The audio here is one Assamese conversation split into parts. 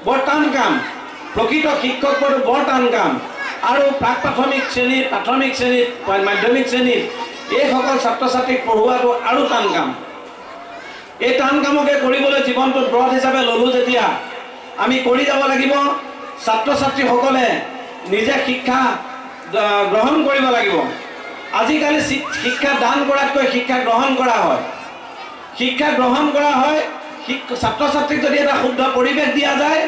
বৰ টান কাম প্ৰকৃত শিক্ষক পদটো বৰ টান কাম আৰু প্ৰাক প্ৰাথমিক শ্ৰেণীত মাধ্যমিক শ্ৰেণীত এইসকল ছাত্ৰ ছাত্ৰীক পঢ়োৱাটো আৰু টান কাম এই টান কামকে কৰিবলৈ জীৱনটোত ব্ৰত হিচাপে ল'লোঁ যেতিয়া আমি কৰি যাব লাগিব ছাত্ৰ ছাত্ৰীসকলে নিজে শিক্ষা গ্ৰহণ কৰিব লাগিব আজিকালি শিক্ষা দান কৰাতকৈ শিক্ষা গ্ৰহণ কৰা হয় শিক্ষা গ্ৰহণ কৰা হয় ছাত্ৰ ছাত্ৰীক যদি এটা শুদ্ধ পৰিৱেশ দিয়া যায়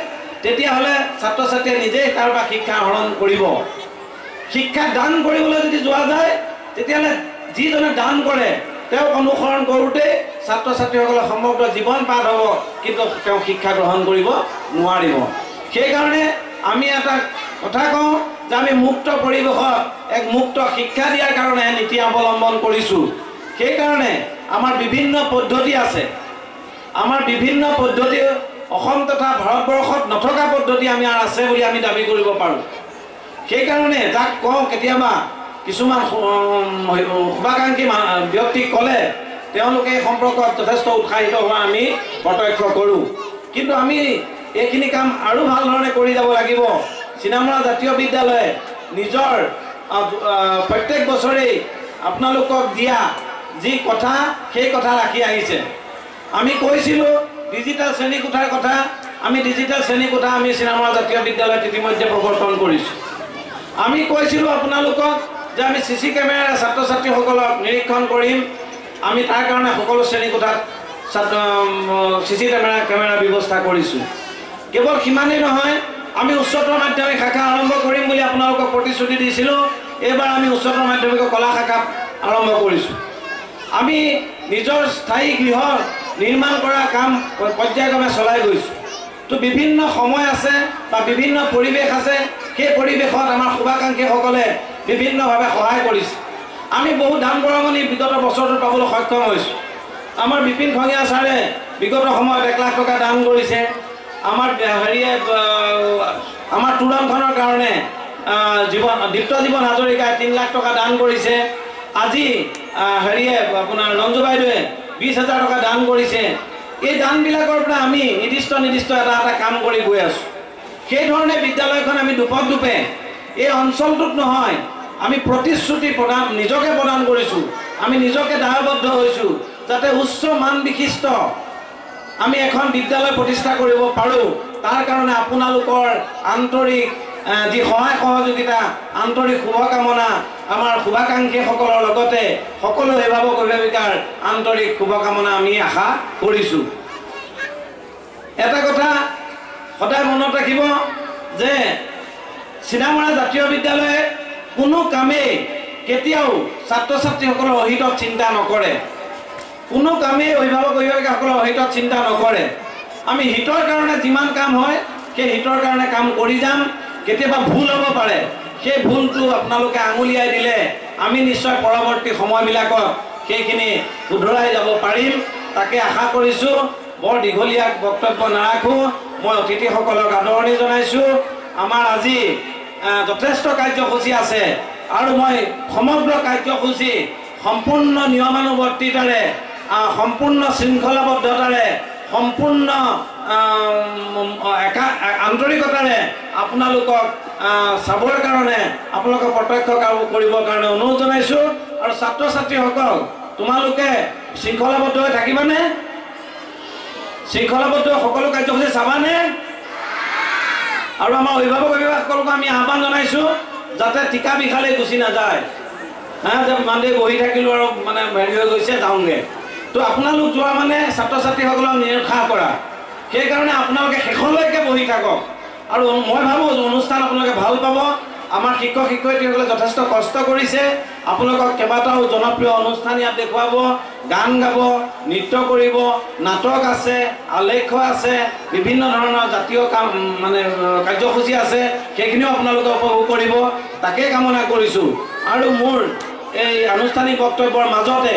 তেতিয়াহ'লে ছাত্ৰ ছাত্ৰীয়ে নিজেই তাৰ পৰা শিক্ষা আহৰণ কৰিব শিক্ষা দান কৰিবলৈ যদি যোৱা যায় তেতিয়াহ'লে যিজনে দান কৰে তেওঁক অনুসৰণ কৰোঁতে ছাত্ৰ ছাত্ৰীসকলৰ সমগ্ৰ জীৱন পাৰ হ'ব কিন্তু তেওঁ শিক্ষা গ্ৰহণ কৰিব নোৱাৰিব সেইকাৰণে আমি এটা কথা কওঁ যে আমি মুক্ত পৰিৱেশত এক মুক্ত শিক্ষা দিয়াৰ কাৰণে নীতি অৱলম্বন কৰিছোঁ সেইকাৰণে আমাৰ বিভিন্ন পদ্ধতি আছে আমাৰ বিভিন্ন পদ্ধতি অসম তথা ভাৰতবৰ্ষত নথকা পদ্ধতি আমাৰ আছে বুলি আমি দাবী কৰিব পাৰোঁ সেইকাৰণে যাক কওঁ কেতিয়াবা কিছুমান শুভাকাংক্ষী ব্যক্তিক ক'লে তেওঁলোকে সম্পৰ্কত যথেষ্ট উৎসাহিত হোৱা আমি প্ৰত্যক্ষ কৰোঁ কিন্তু আমি এইখিনি কাম আৰু ভাল ধৰণে কৰি যাব লাগিব চিনামৰা জাতীয় বিদ্যালয়ে নিজৰ প্ৰত্যেক বছৰেই আপোনালোকক দিয়া যি কথা সেই কথা ৰাখি আহিছে আমি কৈছিলোঁ ডিজিটেল শ্ৰেণীকোঠাৰ কথা আমি ডিজিটেল শ্ৰেণীকোঠা আমি চিনামৰা জাতীয় বিদ্যালয়ত ইতিমধ্যে প্ৰৱৰ্তন কৰিছোঁ আমি কৈছিলোঁ আপোনালোকক যে আমি চিচি কেমেৰাৰে ছাত্ৰ ছাত্ৰীসকলক নিৰীক্ষণ কৰিম আমি তাৰ কাৰণে সকলো শ্ৰেণীকোঠাত চিচি কেমেৰা ব্যৱস্থা কৰিছোঁ কেৱল সিমানেই নহয় আমি উচ্চতৰ মাধ্যমিক শাখা আৰম্ভ কৰিম বুলি আপোনালোকক প্ৰতিশ্ৰুতি দিছিলোঁ এইবাৰ আমি উচ্চতৰ মাধ্যমিকৰ কলা শাখা আৰম্ভ কৰিছোঁ আমি নিজৰ স্থায়ী গৃহ নিৰ্মাণ কৰা কাম পৰ্যায়ক্ৰমে চলাই গৈছোঁ তো বিভিন্ন সময় আছে বা বিভিন্ন পৰিৱেশ আছে সেই পৰিৱেশত আমাৰ শুভাকাংক্ষীসকলে বিভিন্নভাৱে সহায় কৰিছে আমি বহু দান বৰঙণি বিগত বছৰটোত পাবলৈ সক্ষম হৈছোঁ আমাৰ বিপিন খঙীয়া ছাৰে বিগত সময়ত 1 লাখ টকা দান কৰিছে আমাৰ হেৰিয়ে আমাৰ তুৰণখনৰ কাৰণে দীপ্ত জীৱন হাজৰিকাই 3 লাখ টকা দান কৰিছে আজি হেৰিয়ে আপোনাৰ ৰঞ্জু বাইদেৱে 20,000 টকা দান কৰিছে এই দানবিলাকৰ পৰা আমি নিৰ্দিষ্ট এটা কাম কৰি গৈ আছোঁ সেইধৰণে বিদ্যালয়খন আমি দুপে এই অঞ্চলটোত নহয় আমি প্ৰতিশ্ৰুতি নিজকে প্ৰদান কৰিছোঁ আমি নিজকে দায়বদ্ধ হৈছোঁ যাতে উচ্চ মান বিশিষ্ট আমি এখন বিদ্যালয় প্ৰতিষ্ঠা কৰিব পাৰোঁ তাৰ কাৰণে আপোনালোকৰ আন্তৰিক যি সহায় সহযোগিতা আন্তৰিক শুভকামনা আমাৰ শুভাকাংক্ষীসকলৰ লগতে সকলো অভিভাৱক অভিভাৱিকাৰ আন্তৰিক শুভকামনা আমি আশা কৰিছোঁ এটা কথা সদায় মনত ৰাখিব যে চিনামৰা জাতীয় বিদ্যালয়ে কোনো কামেই কেতিয়াও ছাত্ৰ ছাত্ৰীসকলৰ অহিতক চিন্তা নকৰে কোনো কামেই অভিভাৱক অভিভাৱিকাসকলৰ অহিতক চিন্তা নকৰে আমি হিতৰ কাৰণে যিমান কাম হয় সেই হিতৰ কাৰণে কাম কৰি যাম কেতিয়াবা ভুল হ'ব পাৰে সেই ভুলটো আপোনালোকে আঙুলিয়াই দিলে আমি নিশ্চয় পৰৱৰ্তী সময়বিলাকত সেইখিনি শুধৰাই যাব পাৰিম তাকে আশা কৰিছোঁ বৰ দীঘলীয়া বক্তব্য নাৰাখোঁ মই অতিথিসকলক আদৰণি জনাইছোঁ আমাৰ আজি যথেষ্ট কাৰ্যসূচী আছে আৰু মই সমগ্ৰ কাৰ্যসূচী সম্পূৰ্ণ নিয়মানুৱৰ্তিতাৰে সম্পূৰ্ণ শৃংখলাবদ্ধতাৰে সম্পূৰ্ণ আন্তৰিকতাৰে আপোনালোকক চাবৰ কাৰণে আপোনালোকক প্ৰত্যক্ষ কৰিবৰ কাৰণে অনুৰোধ জনাইছোঁ আৰু ছাত্ৰ ছাত্ৰীসকল তোমালোকে শৃংখলাবদ্ধ হৈ থাকিবানে শৃংখলাবদ্ধ সকলো কাৰ্যসূচী চাবানে আৰু আমাৰ অভিভাৱক অভিভাৱকসকলক আমি আহ্বান জনাইছোঁ যাতে টিকা বিষালে গুচি নাযায় যে মানুহে বহি থাকিলোঁ আৰু মানে হেৰি হৈ গৈছে যাওঁগৈ তো আপোনালোক যোৱা মানে ছাত্ৰ ছাত্ৰীসকলক নিৰুৎসাহ কৰা সেইকাৰণে আপোনালোকে শেষলৈকে বহি থাকক আৰু মই ভাবোঁ অনুষ্ঠান আপোনালোকে ভাল পাব আমাৰ শিক্ষক শিক্ষয়িত্ৰীসকলে যথেষ্ট কষ্ট কৰিছে আপোনালোকক কেইবাটাও জনপ্ৰিয় অনুষ্ঠান ইয়াত দেখুৱাব গান গাব নৃত্য কৰিব নাটক আছে আলেখ্য আছে বিভিন্ন ধৰণৰ জাতীয় কাম মানে কাৰ্যসূচী আছে সেইখিনিও আপোনালোকে উপভোগ কৰিব তাকে কামনা কৰিছোঁ আৰু মোৰ এই আনুষ্ঠানিক বক্তব্যৰ মাজতে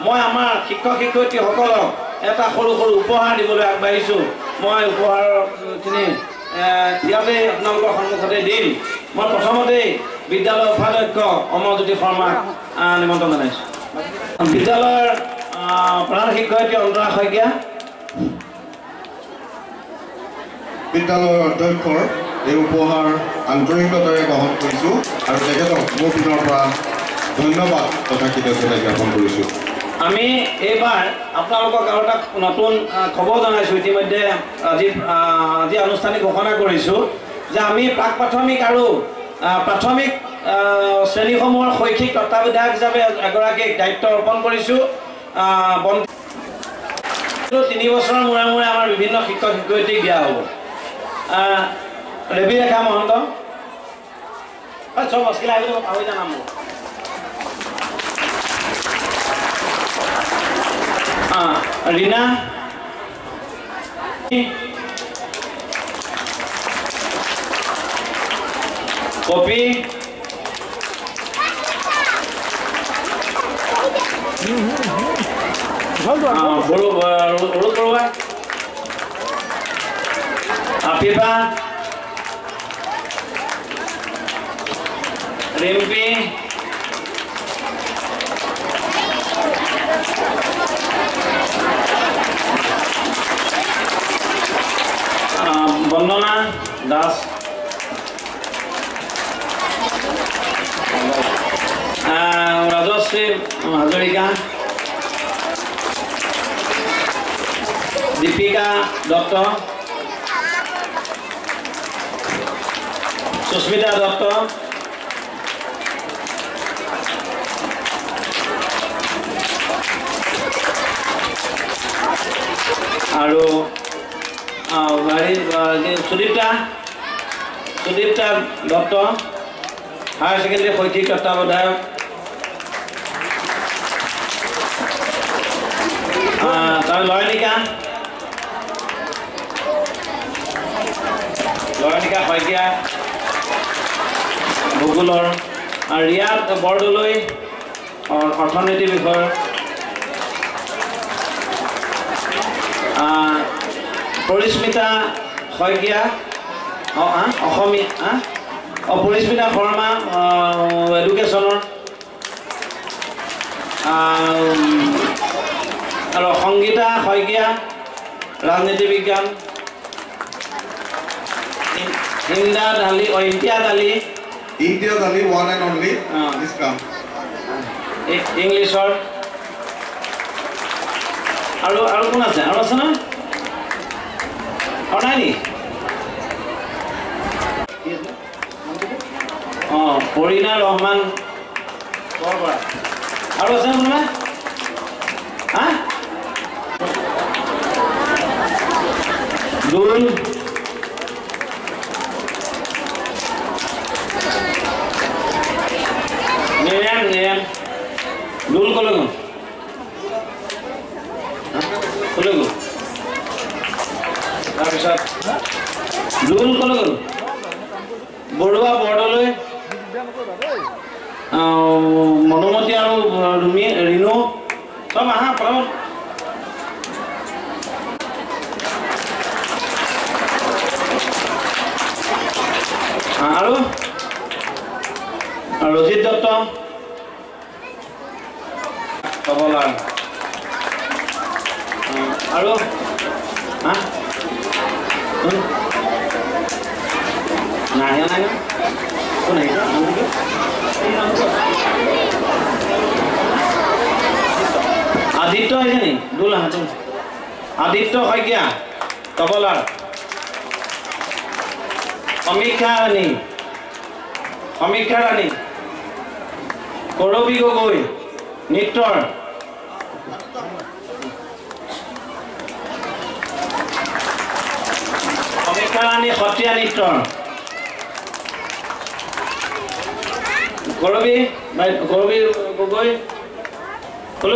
মই আমাৰ শিক্ষক শিক্ষয়িত্ৰীসকলক এটা সৰু সৰু উপহাৰ দিবলৈ আগবাঢ়িছোঁ মই উপহাৰখিনি ইয়াতে আপোনালোকৰ সন্মুখতে দিম মই প্ৰথমতেই বিদ্যালয়ৰ উপাধ্যক্ষ অমৰজ্যোতি শৰ্মাক নিমন্ত্ৰণ জনাইছোঁ বিদ্যালয়ৰ প্ৰধান শিক্ষয়িত্ৰী অন্তৰা শইকীয়া বিদ্যালয়ৰ অধ্যক্ষৰ এই উপহাৰ আন্তৰিকতাৰে গ্ৰহণ কৰিছোঁ আৰু তেখেতক মোৰ পিনৰ পৰা ধন্যবাদ তথা কৃতজ্ঞতা জ্ঞাপন কৰিছোঁ। আমি এইবাৰ আপোনালোকক আৰু এটা নতুন খবৰ জনাইছোঁ। ইতিমধ্যে আজি আনুষ্ঠানিক ঘোষণা কৰিছোঁ যে আমি প্ৰাক প্ৰাথমিক আৰু প্ৰাথমিক শ্ৰেণীসমূহৰ শৈক্ষিক তত্ত্বাৱধায়ক হিচাপে এগৰাকীক দায়িত্ব অৰ্পণ কৰিছোঁ। 3 বছৰৰ মূৰে মূৰে আমাৰ বিভিন্ন শিক্ষক শিক্ষয়িত্ৰীক দিয়া হ'ব। ৰেবি ৰেখা মহন্ত চব অস্কিলা আহিব পাহৰি জানাম মোৰ ৰীনা কপি অৰুণ বৰুৱা আফিফা ৰিম্পি বন্দনা দাস ৰাজশ্ৰী হাজৰিকা দীপিকা দত্ত সুস্মিতা দত্ত আৰু সুদীপ্তা দত্ত হায়াৰ ছেকেণ্ডেৰী শৈক্ষিক তত্ত্বাৱধায়ক তাৰ লয়নিকা শইকীয়া ভূগোলৰ ৰিয়া বৰদলৈ অৰ্থনীতি বিষয়ৰ পৰিস্মিতা শইকীয়া অসমীয়া পৰিস্মিতা শৰ্মা এডুকেশ্যনৰ আৰু সংগীতা শইকীয়া ৰাজনীতি বিজ্ঞান Imtiaz Ali one and only this come ইংলিছৰ আৰু কোন আছে আৰু আছে না নাই নি ফৰিনা ৰহমান আৰু আছে না কোনোবা দুল নিৰাম দুল কলৈ গ'ল তাৰপিছত দুল কলৈ গ'ল বৰুৱা বৰদলৈ মনোমতী আৰু ৰিণু চব আহা পৰামত আৰু ৰজিত দত্ত তবলাৰ আৰু নাই কোন আদিত্য আহিছে নি দুল আদিত্য শইকীয়া তবলাৰ সমীক্ষা ৰাণী কৰবী গগৈ নৃত্যৰ সমীক্ষা ৰাণী সত্ৰীয়া নৃত্যৰ কৰবী গগৈ কলৈ গ'ল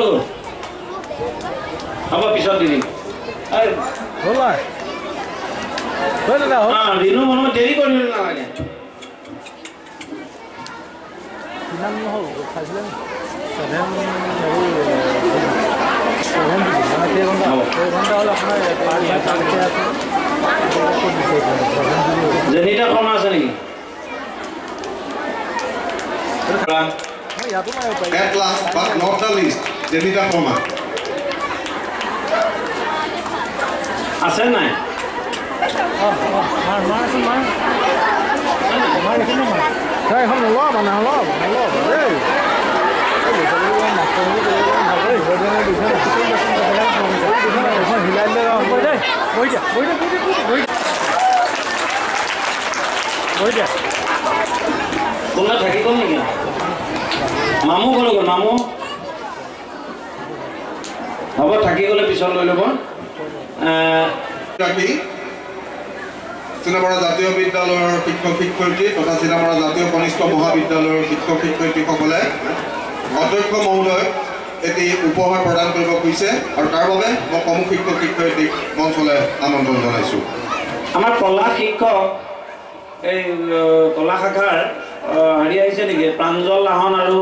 হ'ব পিছত দি দিম ৰিণু মনত দেৰি কৰি নালাগে জেনিতা শৰ্মা আছে নেকি At last but not the least, Jenita Koma. আছে নাই কোনটা থাকি গ'ল নেকি মামু ক'লৈ গ'ল মামু হ'ব থাকি গ'লে পিছত লৈ ল'ব চিনামৰা জাতীয় বিদ্যালয়ৰ শিক্ষক শিক্ষয়িত্ৰী তথা চিনামৰা জাতীয় কনিষ্ঠ মহাবিদ্যালয়ৰ শিক্ষক শিক্ষয়িত্ৰীসকলে অধ্যক্ষ মহোদয় এটি উপহাৰ প্ৰদান কৰিব খুজিছে আৰু তাৰ বাবে মই সমূহ শিক্ষক শিক্ষয়িত্ৰীক মঞ্চলৈ আমন্ত্ৰণ জনাইছোঁ আমাৰ কলা শিক্ষক এই কলা শাখাৰ হেৰি আহিছে নেকি প্ৰাঞ্জল লাহন আৰু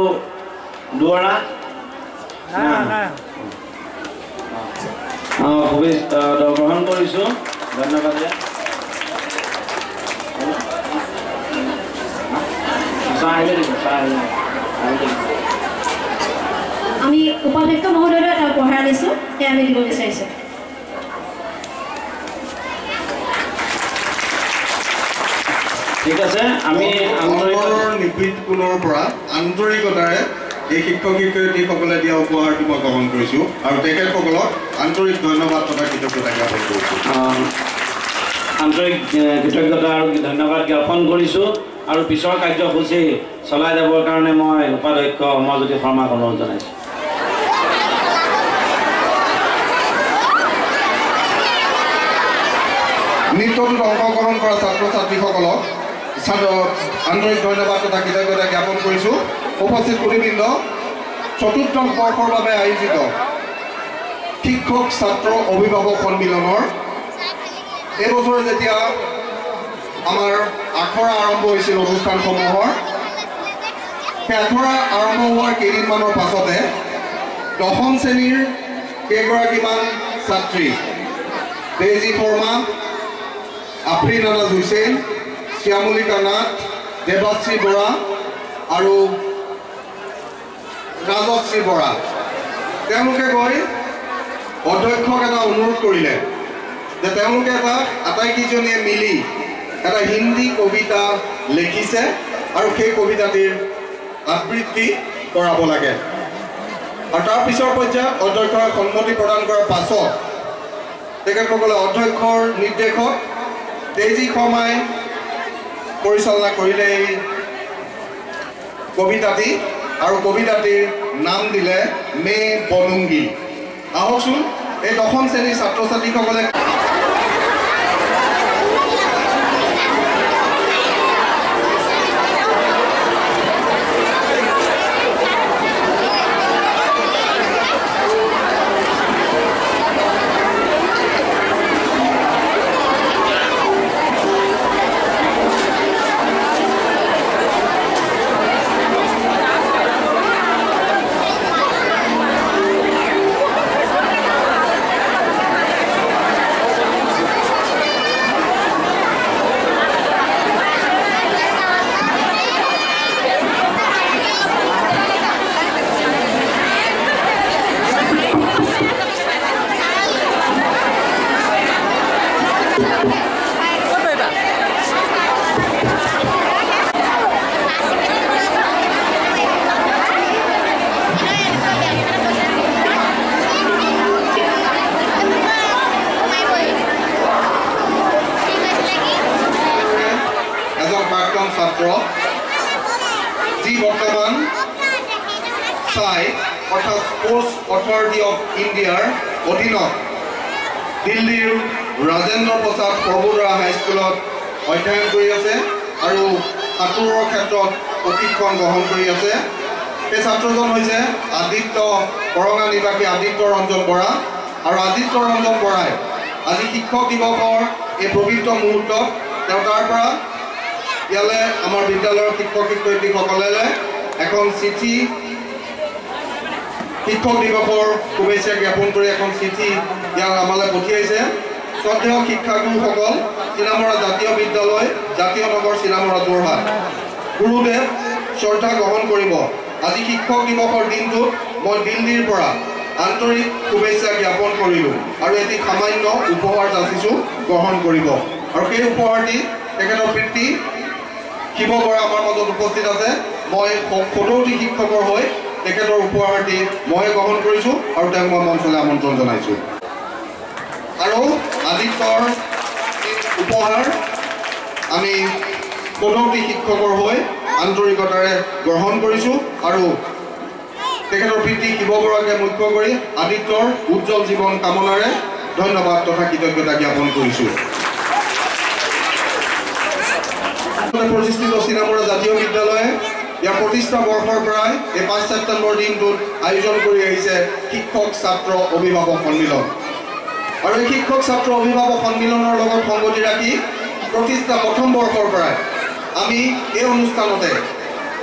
দুৱৰা গ্ৰহণ কৰিছোঁ ধন্যবাদ আমি উপাধ্যক্ষ মহোদয়ৰ এটা উপহাৰ দিছোঁ সেয়া আমি দিব বিচাৰিছোঁ ঠিক আছে আমি নিপীড় পৰা আন্তৰিকতাৰে এই শিক্ষক শিক্ষয়িত্ৰীসকলে দিয়া উপহাৰটো মই গ্ৰহণ কৰিছোঁ আৰু তেখেতসকলক আন্তৰিক ধন্যবাদ তথা কৃতজ্ঞতা জ্ঞাপন কৰিছোঁ আন্তৰিক কৃতজ্ঞতা আৰু ধন্যবাদ জ্ঞাপন কৰিছোঁ আৰু পিছৰ কাৰ্যসূচী চলাই যাবৰ কাৰণে মই উপাধ্যক্ষ উমাজ্যোতি শৰ্মাক অনুৰোধ জনাইছোঁ নৃত্যটোত অংশগ্ৰহণ কৰা ছাত্ৰ ছাত্ৰীসকলক আন্তৰিক ধন্যবাদ তথা কৃতজ্ঞতা জ্ঞাপন কৰিছোঁ উপস্থিত সুধীবৃন্দ চতুৰ্থ বৰ্ষৰ বাবে আয়োজিত শিক্ষক ছাত্ৰ অভিভাৱক সন্মিলনৰ এই বছৰ যেতিয়া আমাৰ আখৰা আৰম্ভ হৈছিল অনুষ্ঠানসমূহৰ সেই আখৰা আৰম্ভ হোৱাৰ কেইদিনমানৰ পাছতে দশম শ্ৰেণীৰ কেইগৰাকীমান ছাত্ৰী দেইজী শৰ্মা আফ্ৰিন আনাজ হুছেইন শ্যামলিকা নাথ দেৱাশ্ৰী বৰা আৰু ৰাজশ্ৰী বৰা তেওঁলোকে গৈ অধ্যক্ষক এটা অনুৰোধ কৰিলে যে তেওঁলোকে আটাইকেইজনীয়ে মিলি এটা হিন্দী কবিতা লিখিছে আৰু সেই কবিতাটিৰ আবৃত্তি কৰাব লাগে আৰু তাৰ পিছৰ পৰ্যায়ত অধ্যক্ষই সন্মতি প্ৰদান কৰাৰ পাছত তেখেতসকলে অধ্যক্ষৰ নিৰ্দেশত দেইজী শৰ্মাই পৰিচালনা কৰিলে এই কবিতাটি আৰু কবিতাটিৰ নাম দিলে মে বনুংগী আহকচোন এই দশম শ্ৰেণীৰ ছাত্ৰ ছাত্ৰীসকলে ছাত্ৰ যি বৰ্তমান অৰ্থাৎ স্পৰ্টছ অথৰিটি অফ ইণ্ডিয়াৰ অধীনত দিল্লীৰ ৰাজেন্দ্ৰ প্ৰসাদ সৰ্বোদয়া হাইস্কুলত অধ্যয়ন কৰি আছে আৰু সাঁতোৰৰ ক্ষেত্ৰত প্ৰশিক্ষণ গ্ৰহণ কৰি আছে এই ছাত্ৰজন হৈছে আদিত্য কৰঙা নিবাসী আদিত্য ৰঞ্জন বৰা আৰু আদিত্য ৰঞ্জন বৰাই আজি শিক্ষক দিৱসৰ এই পবিত্ৰ মুহূৰ্তত তেওঁ তাৰ পৰা ইয়ালে আমাৰ বিদ্যালয়ৰ শিক্ষক শিক্ষয়িত্ৰীসকলে এখন চিঠি শিক্ষক দিৱসৰ শুভেচ্ছা জ্ঞাপন কৰি এখন চিঠি ইয়াক আমালৈ পঠিয়াইছে শ্ৰদ্ধেয় শিক্ষাগুৰুসকল চিনামৰা জাতীয় বিদ্যালয় জাতীয় নগৰ চিনামৰা যোৰহাট গুৰুদেৱ শ্ৰদ্ধা গ্ৰহণ কৰিব আজি শিক্ষক দিৱসৰ দিনটোত মই দিল্লীৰ পৰা আন্তৰিক শুভেচ্ছা জ্ঞাপন কৰিলোঁ আৰু এটি সামান্য উপহাৰ যাচিছোঁ গ্ৰহণ কৰিব আৰু সেই উপহাৰটি তেখেতৰ পিতৃ শিৱ বৰা আমাৰ মাজত উপস্থিত আছে। মই 17টি শিক্ষকৰ হৈ তেখেতৰ উপহাৰটি মই গ্ৰহণ কৰিছোঁ আৰু তেওঁক মই মঞ্চলৈ আমন্ত্ৰণ জনাইছোঁ। আৰু আদিত্যৰ উপহাৰ আমি 17টি শিক্ষকৰ হৈ আন্তৰিকতাৰে গ্ৰহণ কৰিছোঁ আৰু তেখেতৰ পিতৃ শিৱ বৰাকে মুখ্য কৰি আদিত্যৰ উজ্জ্বল জীৱন কামনাৰে ধন্যবাদ তথা কৃতজ্ঞতা জ্ঞাপন কৰিছোঁ। প্ৰতিষ্ঠিত চিনামৰা জাতীয় বিদ্যালয়ে ইয়াৰ প্ৰতিষ্ঠা বৰ্ষৰ পৰাই এই 5 ছেপ্টেম্বৰ দিনটোত আয়োজন কৰি আহিছে শিক্ষক ছাত্ৰ অভিভাৱক সন্মিলন। আৰু এই শিক্ষক ছাত্ৰ অভিভাৱক সন্মিলনৰ লগত সংগতি ৰাখি প্ৰতিষ্ঠা প্ৰথম বৰ্ষৰ পৰাই আমি এই অনুষ্ঠানতে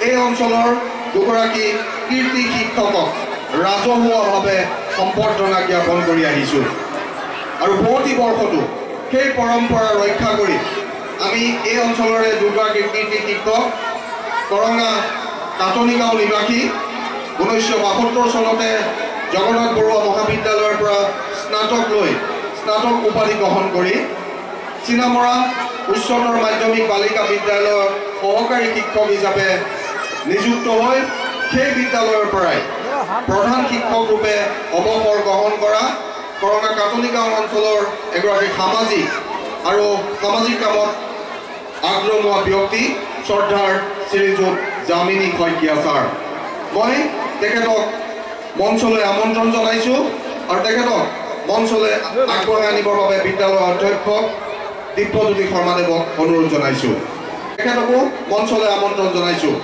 এই অঞ্চলৰ দুগৰাকী কীৰ্তি শিক্ষকক ৰাজহুৱাভাৱে সম্বৰ্ধনা জ্ঞাপন কৰি আহিছোঁ। আৰু পৰৱৰ্তী বৰ্ষতো সেই পৰম্পৰা ৰক্ষা কৰি আমি এই অঞ্চলৰে দুগৰাকী কীৰ্তি শিক্ষক কৰঙা কাটনি গাঁও নিবাসী 1972 চনতে জগন্নাথ বৰুৱা মহাবিদ্যালয়ৰ পৰা স্নাতক উপাধি গ্ৰহণ কৰি চিনামৰা উচ্চতৰ মাধ্যমিক বালিকা বিদ্যালয়ৰ সহকাৰী শিক্ষক হিচাপে নিযুক্ত হৈ সেই বিদ্যালয়ৰ পৰাই প্ৰধান শিক্ষক ৰূপে অৱসৰ গ্ৰহণ কৰা কৰঙা কাটনি গাঁও অঞ্চলৰ এগৰাকী সামাজিক আৰু সামাজিক কামত আগ্ৰহমোৱা ব্যক্তি শ্ৰদ্ধাৰ শ্ৰীযুত যামিনী শইকীয়া ছাৰ। মই তেখেতক মঞ্চলৈ আমন্ত্ৰণ জনাইছোঁ আৰু তেখেতক মঞ্চলৈ আগবঢ়াই আনিবৰ বাবে বিদ্যালয়ৰ অধ্যক্ষ দিব্যজ্যোতি শৰ্মাদেৱক অনুৰোধ জনাইছোঁ। তেখেতকো মঞ্চলৈ আমন্ত্ৰণ জনাইছোঁ।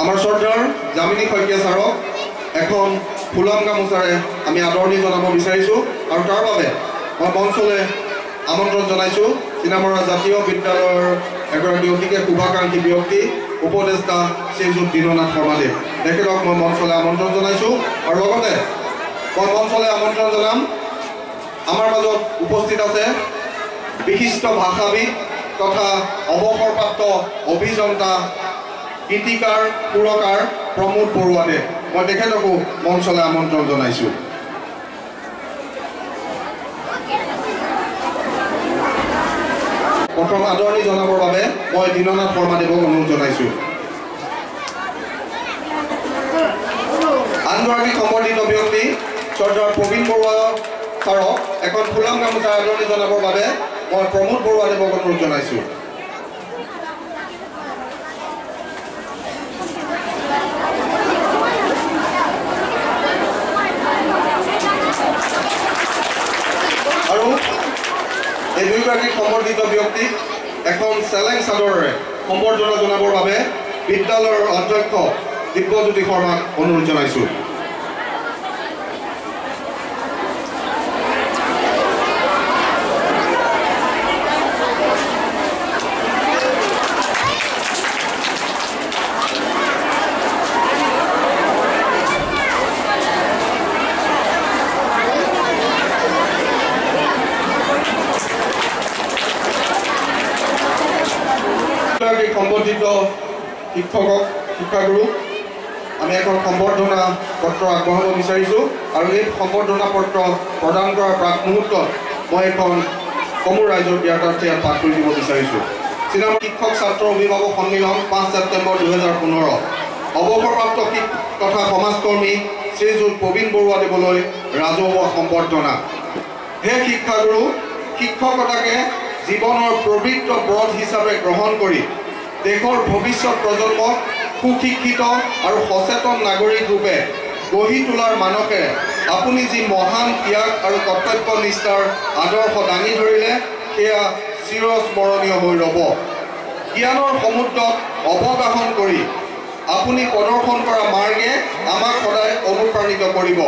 আমাৰ শ্ৰদ্ধাৰ যামিনী শইকীয়া ছাৰক এখন ফুলাম গামোচাৰে আমি আদৰণি জনাব বিচাৰিছোঁ আৰু তাৰ বাবে মই মঞ্চলৈ আমন্ত্ৰণ জনাইছোঁ চিনামৰা জাতীয় বিদ্যালয়ৰ এগৰাকী অতিকে শুভাকাংক্ষী ব্যক্তি উপদেষ্টা শ্ৰীযুত দীননাথ শৰ্মাদেৱ। তেখেতক মই মঞ্চলৈ আমন্ত্ৰণ জনাইছোঁ আৰু লগতে মই মঞ্চলৈ আমন্ত্ৰণ জনাম আমাৰ মাজত উপস্থিত আছে বিশিষ্ট ভাষাবিদ তথা অৱসৰপ্ৰাপ্ত অভিযন্তা গীতিকাৰ সুৰকাৰ প্ৰমোদ বৰুৱাদেৱ। মই তেখেতকো মঞ্চলৈ আমন্ত্ৰণ জনাইছোঁ। প্ৰথম আদৰণি জনাবৰ বাবে মই দীননাথ শৰ্মাদেৱক অনুৰোধ জনাইছোঁ। আনগৰাকী সম্বৰ্ধিত ব্যক্তি শ্ৰদ্ধাৰ প্ৰবীণ বৰুৱা ছাৰক এখন ফুলাম গামোচা আদৰণি জনাবৰ বাবে মই প্ৰমোদ বৰুৱাদেৱক অনুৰোধ জনাইছোঁ। আৰু এই দুয়োগৰাকী সম্বৰ্ধিত ব্যক্তিক এখন চেলেং চাদৰেৰে সম্বৰ্ধনা জনাবৰ বাবে বিদ্যালয়ৰ অধ্যক্ষ দিব্যজ্যোতি শৰ্মাক অনুৰোধ জনাইছোঁ। সম্বৰ্ধিত শিক্ষকক শিক্ষাগুৰুক আমি এখন সম্বৰ্ধনা পত্ৰ আগবঢ়াব বিচাৰিছোঁ আৰু এই সম্বৰ্ধনা পত্ৰ প্ৰদান কৰাৰ প্ৰাক মুহূৰ্তত মই এখন সমূহ ৰাইজৰ জ্ঞাতাৰ্থে পাঠ কৰি দিব বিচাৰিছোঁ। চিনামৰা শিক্ষক ছাত্ৰ অভিভাৱক সন্মিলন 5 ছেপ্টেম্বৰ 2015 অৱসৰপ্ৰাপ্ত তথা সমাজকৰ্মী শ্ৰীযুত প্ৰবীণ বৰুৱাদেৱলৈ ৰাজহুৱা সম্বৰ্ধনা। হে শিক্ষাগুৰু, শিক্ষকতাকে জীৱনৰ পবিত্ৰ ব্ৰত হিচাপে গ্ৰহণ কৰি দেশৰ ভৱিষ্যত প্ৰজন্মক সুশিক্ষিত আৰু সচেতন নাগৰিক ৰূপে গঢ়ি তোলাৰ মানসেৰে আপুনি যি মহান ত্যাগ আৰু কৰ্তব্য নিষ্ঠাৰ আদৰ্শ দাঙি ধৰিলে সেয়া চিৰস্মৰণীয় হৈ ৰ'ব। জ্ঞানৰ সমুদ্ৰত অৱগাহন কৰি আপুনি প্ৰদৰ্শন কৰা মাৰ্গে আমাক সদায় অনুপ্ৰাণিত কৰিব।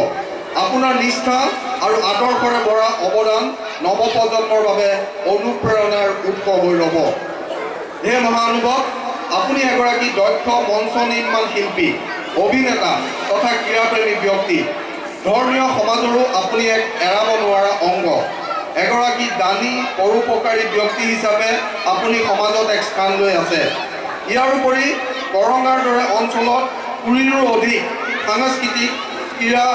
আপোনাৰ নিষ্ঠা আৰু আদৰ্শৰে ভৰা অৱদান নৱপ্ৰজন্মৰ বাবে অনুপ্ৰেৰণাৰ উৎস হৈ ৰ'ব। হে মহানুভৱ, আপুনি এগৰাকী দক্ষ মঞ্চ নিৰ্মাণ শিল্পী, অভিনেতা তথা ক্ৰীড়াপ্ৰেমী ব্যক্তি। ধৰ্মীয় সমাজৰো আপুনি এক এৰাব নোৱাৰা অংগ। এগৰাকী দানী পৰোপকাৰী ব্যক্তি হিচাপে আপুনি সমাজত এক স্থান লৈ আছে। ইয়াৰ উপৰি কৰঙাৰ দৰে অঞ্চলত 20ৰো অধিক সাংস্কৃতিক ক্ৰীড়া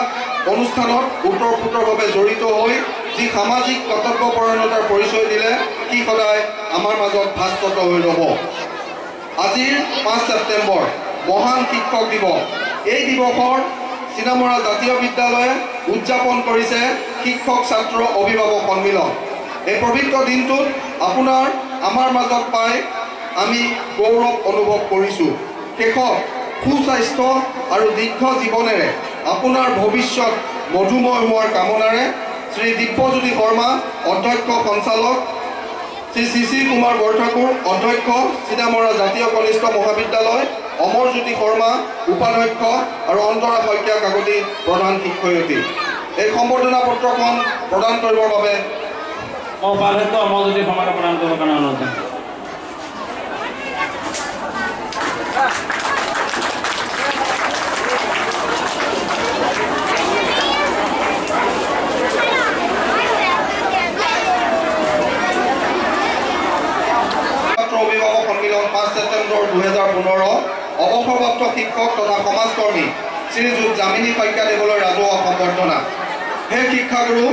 অনুষ্ঠানত ওতঃপ্ৰোতভাৱে জড়িত হৈ যি সামাজিক কৰ্তব্যপৰায়ণতাৰ পৰিচয় দিলে সি সদায় আমাৰ মাজত ভাস্বত হৈ ৰ'ব। আজিৰ 5 ছেপ্টেম্বৰ মহান শিক্ষক দিৱস। এই দিৱসৰ চিনামৰা জাতীয় বিদ্যালয়ে উদযাপন কৰিছে শিক্ষক ছাত্ৰ অভিভাৱক সন্মিলন। এই পবিত্ৰ দিনটোত আপোনাৰ আমাৰ মাজত পাই আমি গৌৰৱ অনুভৱ কৰিছোঁ। শেষত সুস্বাস্থ্য আৰু দীৰ্ঘ জীৱনেৰে আপোনাৰ ভৱিষ্যত মধুময় হোৱাৰ কামনাৰে শ্ৰী দিব্যজ্যোতি শৰ্মা অধ্যক্ষ সঞ্চালক, শ্ৰী চি কুমাৰ বৰঠাকুৰ অধ্যক্ষ চিনামৰা জাতীয় কনিষ্ঠ মহাবিদ্যালয়, অমৰজ্যোতি শৰ্মা উপাধ্যক্ষ আৰু অন্তৰা শইকীয়া কাকতি প্ৰধান শিক্ষয়িত্ৰী। এই সম্বৰ্ধনা পত্ৰখন প্ৰদান কৰিবৰ বাবে মই উপাধ্যক্ষ অমৰজ্যোতি শৰ্মাক প্ৰদান কৰিবৰ কাৰণে অনুৰোধ জনাইছোঁ। অভিভাৱক সন্মিলন 5 ছেপ্টেম্বৰ 2015 অৱসৰপ্ৰাপ্ত শিক্ষক তথা সমাজকৰ্মী শ্ৰীযুত জামিনী শইকীয়াদেৱলৈ ৰাজহুৱা সম্বৰ্ধনা। হে শিক্ষাগুৰু,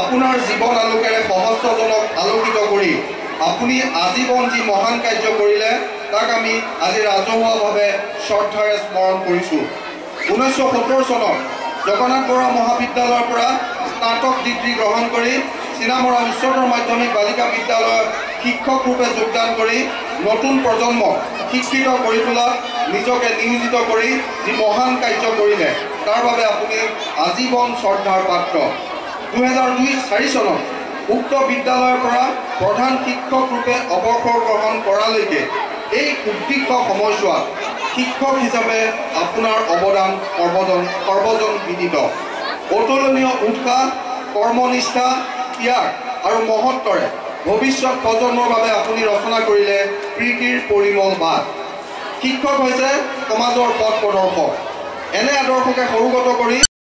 আপোনাৰ জীৱন আলোকেৰে সহস্ৰজনক আলোকিত কৰি আপুনি আজীৱন যি মহান কাৰ্য কৰিলে তাক আমি আজি ৰাজহুৱাভাৱে শ্ৰদ্ধাৰে স্মৰণ কৰিছোঁ। 1970 চনত জগন্নাথ বৰুৱা মহাবিদ্যালয়ৰ পৰা স্নাতক ডিগ্ৰী গ্ৰহণ কৰি চিনামৰা উচ্চতৰ মাধ্যমিক বালিকা বিদ্যালয়ৰ শিক্ষক ৰূপে যোগদান কৰি নতুন প্ৰজন্মক শিক্ষিত কৰি তোলাত নিজকে নিয়োজিত কৰি যি মহান কাৰ্য কৰিলে তাৰ বাবে আপুনি আজীৱন শ্ৰদ্ধাৰ পাত্ৰ। 2002-04 চনত উক্ত বিদ্যালয়ৰ পৰা প্ৰধান শিক্ষক ৰূপে অৱসৰ গ্ৰহণ কৰালৈকে এই সুদীৰ্ঘ সময়ছোৱাত শিক্ষক হিচাপে আপোনাৰ অৱদান সৰ্বজন বিদিত। অতুলনীয় উৎসাহ, কৰ্মনিষ্ঠা, ত্যাগ আৰু মহত্বৰে ভৱিষ্যত প্ৰজন্মৰ বাবে আপুনি ৰচনা কৰিলে প্ৰীতিৰ পৰিমল বাট। শিক্ষক হৈছে সমাজৰ পথ প্ৰদৰ্শক। এনে আদৰ্শকে সৰুগত কৰি